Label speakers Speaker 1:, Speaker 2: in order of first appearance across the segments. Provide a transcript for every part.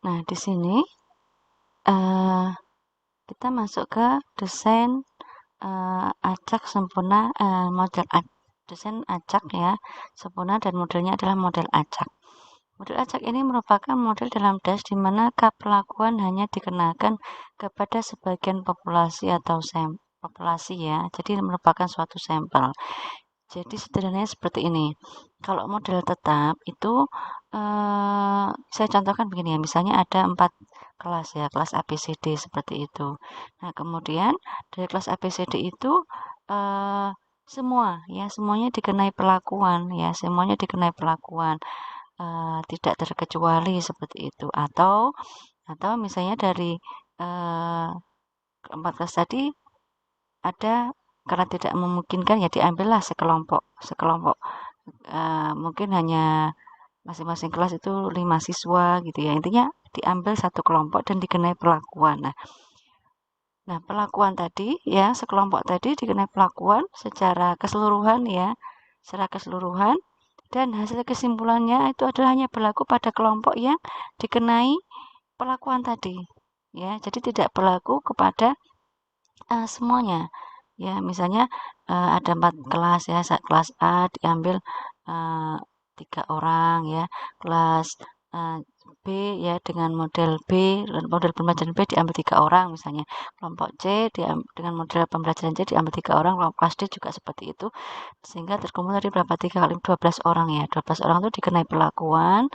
Speaker 1: Nah, di sini kita masuk ke desain acak sempurna, desain acak ya, sempurna, dan modelnya adalah model acak. Model acak ini merupakan model dalam DAS di mana perlakuan hanya dikenakan kepada sebagian populasi atau populasi ya, jadi merupakan suatu sampel. Jadi sederhananya seperti ini. Kalau model tetap itu saya contohkan begini ya, misalnya ada 4 kelas ya, kelas ABCD seperti itu. Nah, kemudian dari kelas ABCD itu semuanya dikenai perlakuan ya, semuanya dikenai perlakuan, tidak terkecuali seperti itu. Atau misalnya dari keempat kelas tadi ada, karena tidak memungkinkan ya diambillah sekelompok mungkin hanya masing-masing kelas itu 5 siswa gitu ya, intinya diambil satu kelompok dan dikenai perlakuan. Nah, perlakuan tadi ya, sekelompok tadi dikenai perlakuan secara keseluruhan ya, secara keseluruhan, dan hasil kesimpulannya itu adalah hanya berlaku pada kelompok yang dikenai perlakuan tadi ya, jadi tidak berlaku kepada semuanya ya. Misalnya ada 4 kelas ya, kelas A diambil 3 orang ya, kelas B ya dengan model B, model pembelajaran B diambil 3 orang misalnya, kelompok C dengan model pembelajaran C diambil 3 orang, kelompok kelas D juga seperti itu, sehingga terkumpul dari berapa, 3 kali 12 orang ya, 12 orang itu dikenai perlakuan.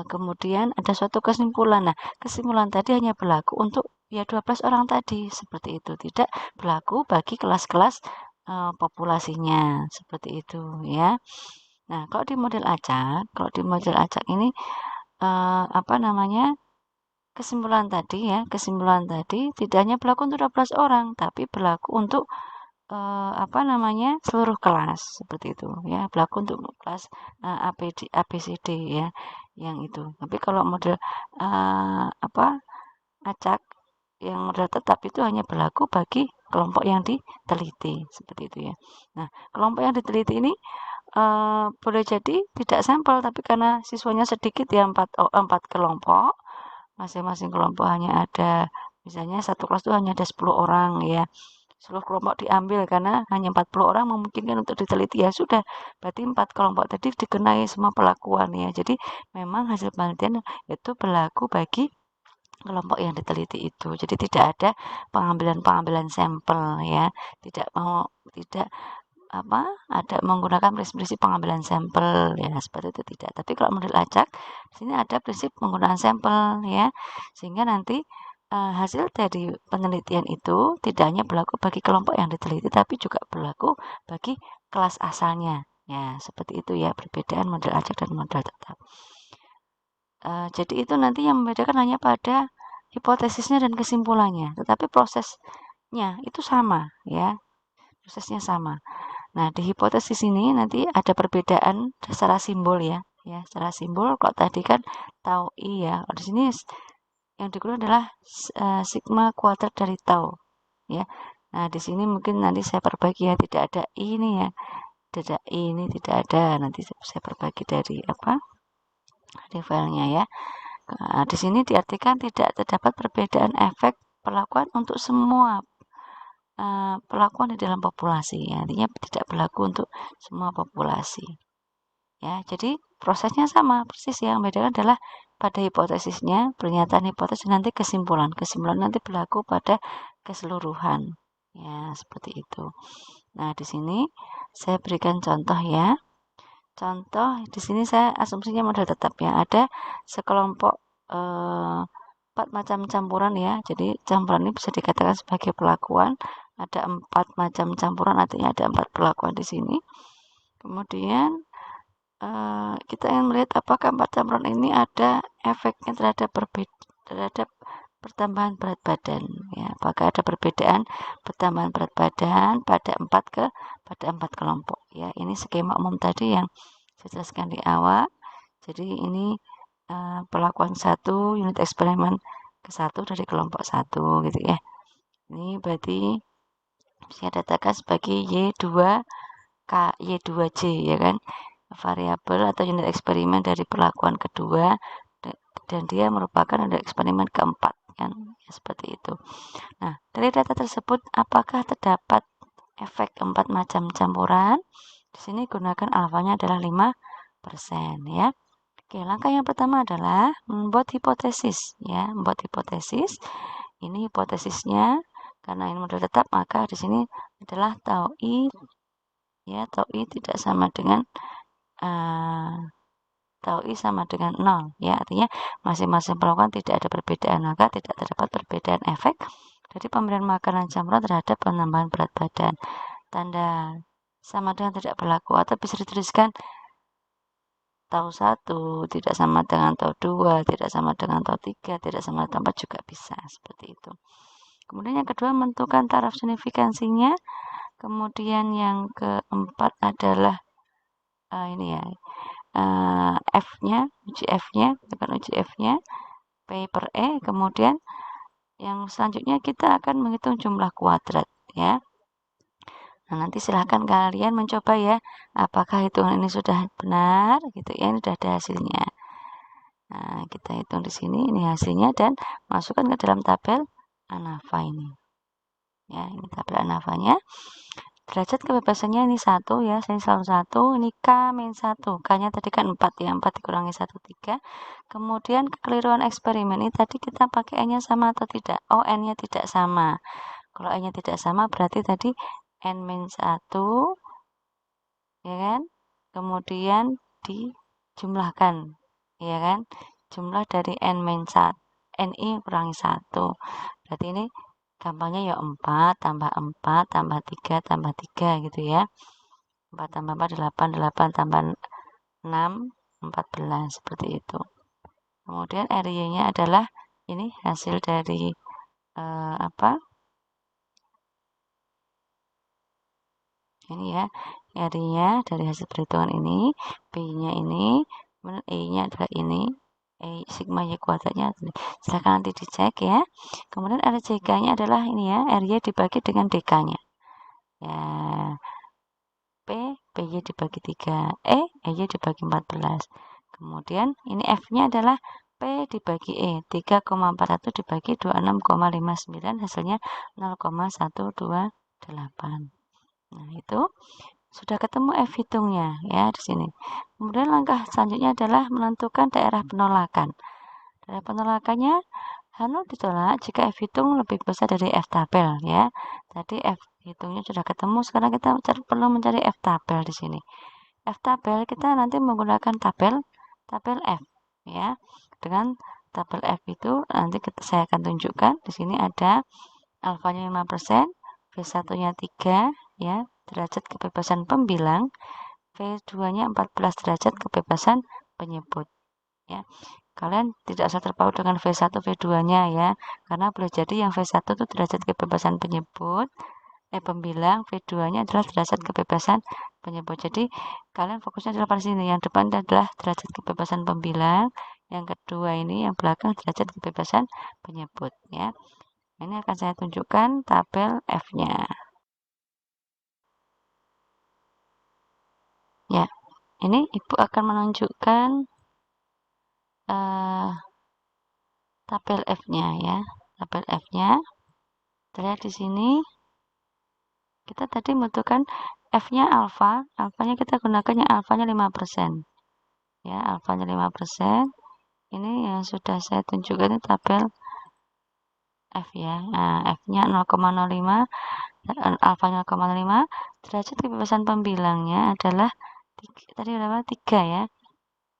Speaker 1: Kemudian ada suatu kesimpulan. Nah, kesimpulan tadi hanya berlaku untuk ya 12 orang tadi, seperti itu. Tidak berlaku bagi kelas-kelas populasinya, seperti itu ya. Nah, kalau di model acak ini apa namanya? Kesimpulan tadi tidak hanya berlaku untuk 12 orang, tapi berlaku untuk apa namanya? Seluruh kelas, seperti itu ya. Berlaku untuk kelas ABCD ya, yang itu. Tapi kalau model acak yang model tetap itu hanya berlaku bagi kelompok yang diteliti, seperti itu ya. Nah, kelompok yang diteliti ini boleh jadi tidak sampel, tapi karena siswanya sedikit ya, 4 kelompok, masing-masing kelompok hanya ada, misalnya satu kelas itu hanya ada 10 orang ya, seluruh kelompok diambil karena hanya 40 orang memungkinkan untuk diteliti, ya sudah, berarti 4 kelompok tadi dikenai semua perlakuan ya. Jadi memang hasil penelitian itu berlaku bagi kelompok yang diteliti itu. Jadi tidak ada pengambilan sampel ya, tidak ada menggunakan prinsip pengambilan sampel ya, seperti itu tidak. Tapi kalau model acak di sini ada prinsip penggunaan sampel ya, sehingga nanti hasil dari penelitian itu tidak hanya berlaku bagi kelompok yang diteliti, tapi juga berlaku bagi kelas asalnya ya, seperti itu ya, perbedaan model acak dan model tetap. Jadi itu nanti yang membedakan hanya pada hipotesisnya dan kesimpulannya, tetapi prosesnya itu sama ya, prosesnya sama. Nah, di hipotesis ini nanti ada perbedaan secara simbol ya, secara simbol. Kalau tadi kan tau I ya, di sini yang digunakan adalah sigma kuadrat dari tau ya. Nah, di sini mungkin nanti saya perbagi ya, tidak ada I ini ya, tidak I ini tidak ada, nanti saya perbagi dari di filenya ya. Nah, di sini diartikan tidak terdapat perbedaan efek perlakuan untuk semua perlakuan di dalam populasi ya. Artinya tidak berlaku untuk semua populasi ya. Jadi prosesnya sama persis, yang membedakan adalah pada hipotesisnya, pernyataan hipotesis, nanti kesimpulan nanti berlaku pada keseluruhan ya, seperti itu. Nah, di sini saya berikan contoh ya. Contoh di sini saya asumsinya model tetap ya, ada sekelompok 4 macam campuran ya. Jadi campuran ini bisa dikatakan sebagai perlakuan. Ada 4 macam campuran, artinya ada 4 perlakuan di sini. Kemudian kita ingin melihat apakah 4 campuran ini ada efeknya terhadap pertambahan berat badan ya. Apakah ada perbedaan pertambahan berat badan pada 4 kelompok ya. Ini skema umum tadi yang saya jelaskan di awal. Jadi ini perlakuan 1 unit eksperimen ke-1 dari kelompok 1 gitu ya. Ini berarti bisa dikatakan sebagai Y2K, Y2J ya kan, variabel atau unit eksperimen dari perlakuan kedua dan dia merupakan eksperimen keempat, kan, seperti itu. Nah, dari data tersebut apakah terdapat efek 4 macam campuran? Di sini gunakan alfanya adalah 5%, ya. Oke, langkah yang pertama adalah membuat hipotesis, ya. Membuat hipotesis. Ini hipotesisnya, karena ini model tetap, maka di sini adalah tau I, ya, tau I tidak sama dengan tau I sama dengan 0, ya. Artinya masing-masing perlakuan tidak ada perbedaan, maka tidak terdapat perbedaan efek dari pemberian makanan campuran terhadap penambahan berat badan. Tanda sama dengan tidak berlaku, atau bisa dituliskan tau 1 tidak sama dengan tau 2, tidak sama dengan tau 3, tidak sama dengan tau 4 juga bisa, seperti itu. Kemudian yang kedua, menentukan taraf signifikansinya. Kemudian yang keempat adalah ini ya, F-nya, uji F-nya, bukan uji F-nya, P per E. Kemudian yang selanjutnya kita akan menghitung jumlah kuadrat, ya. Nah, nanti silahkan kalian mencoba ya, apakah hitungan ini sudah benar, gitu ya, ini sudah ada hasilnya. Nah, kita hitung di sini, ini hasilnya, dan masukkan ke dalam tabel ANAFA ini. Ya, ini tabel ANAFA-nya. Derajat kebebasannya ini 1, ya, saya selalu 1, ini K-1, K-nya tadi kan 4, ya, 4 dikurangi 1, 3. Kemudian kekeliruan eksperimen ini tadi kita pakai N-nya sama atau tidak? Oh, N-nya tidak sama. Kalau N-nya tidak sama berarti tadi N-1, ya kan? Kemudian dijumlahkan, ya kan? Jumlah dari N-1, N-I kurangi 1. Berarti ini gampangnya ya 4 tambah 4 tambah 3 tambah 3 gitu ya. 4 tambah 4 8, 8 tambah 6 14, seperti itu. Kemudian RY-nya adalah ini hasil dari ini ya, RY-nya dari hasil perhitungan ini, B-nya ini, kemudian E-nya adalah ini, E sigma Y kuadratnya, silahkan nanti dicek ya. Kemudian RJK-nya adalah ini ya, RY dibagi dengan DK-nya. Ya, PY dibagi 3, EY dibagi 14. Kemudian ini F-nya adalah P dibagi E, 3,41 dibagi 26,59, hasilnya 0,128. Nah, itu sudah ketemu F hitungnya ya di sini. Kemudian langkah selanjutnya adalah menentukan daerah penolakan. Daerah penolakannya ditolak jika F hitung lebih besar dari F tabel ya. Tadi F hitungnya sudah ketemu, sekarang kita perlu mencari F tabel di sini. F tabel kita nanti menggunakan tabel F ya. Dengan tabel F itu nanti saya akan tunjukkan di sini ada alfanya 5%, V1-nya 3 ya, derajat kebebasan pembilang, V2-nya 14 derajat kebebasan penyebut ya. Kalian tidak usah terpaut dengan V1 V2-nya ya, karena boleh jadi yang V1 itu derajat kebebasan penyebut, pembilang, V2-nya adalah derajat kebebasan penyebut. Jadi kalian fokusnya adalah pada sini, yang depan adalah derajat kebebasan pembilang, yang kedua ini yang belakang derajat kebebasan penyebut ya. Ini akan saya tunjukkan tabel F-nya. Ya, ini Ibu akan menunjukkan tabel F-nya ya. Tabel F-nya. Terlihat di sini. Kita tadi membutuhkan F-nya alfa. Alfanya kita gunakan yang alfanya 5%. Ya, alfanya 5%. Ini yang sudah saya tunjukkan, ini tabel F ya. Nah, F-nya 0,05, alfanya 0,05. Derajat kebebasan pembilangnya adalah tadi berapa? 3 ya.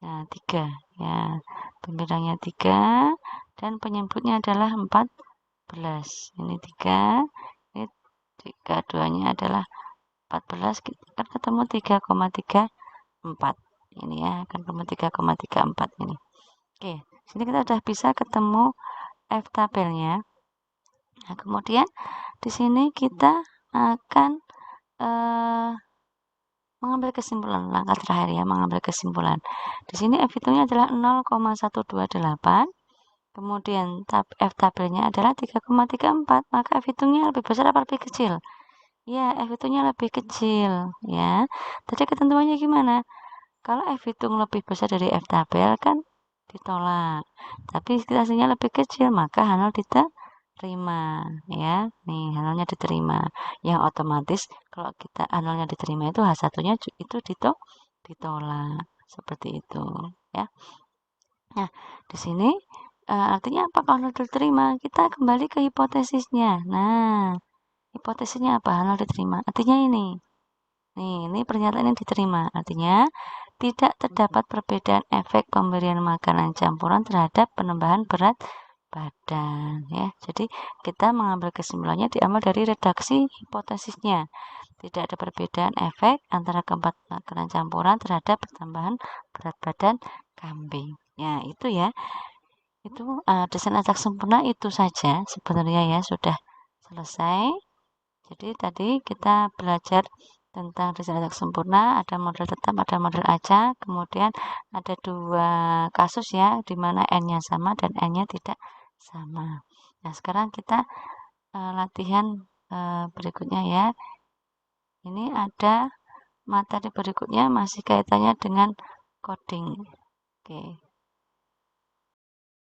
Speaker 1: Nah, 3 ya. Pembilangnya 3 dan penyebutnya adalah 14. Ini 3, ini 3, duanya adalah 14, kita akan ketemu 3,34. Ini ya, akan ketemu 3,34 ini. Oke, sini kita sudah bisa ketemu F tabelnya. Nah, kemudian di sini kita akan mengambil kesimpulan, langkah terakhir ya, mengambil kesimpulan. Di sini F hitungnya adalah 0,128. Kemudian F tabelnya adalah 3,34, maka F hitungnya lebih besar apa lebih kecil? Ya, F hitungnya lebih kecil ya. Tadi ketentuannya gimana? Kalau F hitung lebih besar dari F tabel kan ditolak. Tapi hasilnya lebih kecil, maka H0 diterima, ya. Nih, H0-nya diterima. Yang otomatis kalau kita H0-nya diterima itu H1-nya itu ditolak. Seperti itu, ya. Nah, di sini artinya apa kalau diterima? Kita kembali ke hipotesisnya. Nah, hipotesisnya apa? H0 diterima. Artinya ini. Nih, ini pernyataan yang diterima. Artinya, tidak terdapat perbedaan efek pemberian makanan campuran terhadap penambahan berat badan. Ya, jadi kita mengambil kesimpulannya diambil dari redaksi hipotesisnya. Tidak ada perbedaan efek antara keempat makanan campuran terhadap pertambahan berat badan kambing. Ya, itu ya. Itu desain acak sempurna itu saja sebenarnya ya, sudah selesai. Jadi tadi kita belajar tentang desain acak sempurna, ada model tetap, ada model acak, kemudian ada 2 kasus ya, di mana N-nya sama dan N-nya tidak sama. Nah, sekarang kita latihan berikutnya ya. Ini ada materi berikutnya masih kaitannya dengan coding. Oke.